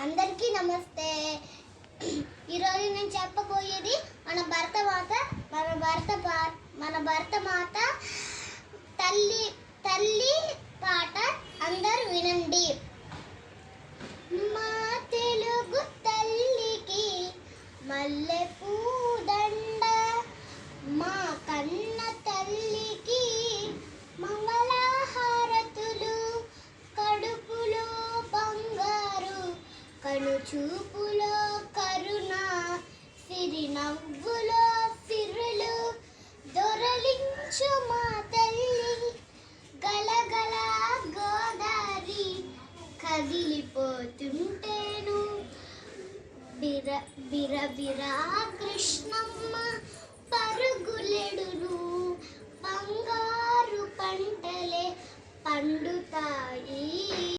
అందరికీ నమస్తే. ఈరోజు నేను చెప్పబోయేది మన భరత మాత తల్లి పాట. అందరూ వినండి. మా తెలుగు తల్లికి మల్లె పూదండ, మా కన్న తల్లికి మంగళహారతులు, కడుపులో బంగారు, కను చూపులో కరుణ, సిరి నవ్వులో సిరులు దొరలించు మా తల్లి. గలగల గోదారి కదిలిపోతుంటేను, బిరబిరా కృష్ణమ్మ పరుగులెడును, బంగారు పంటలే పండుతాయి.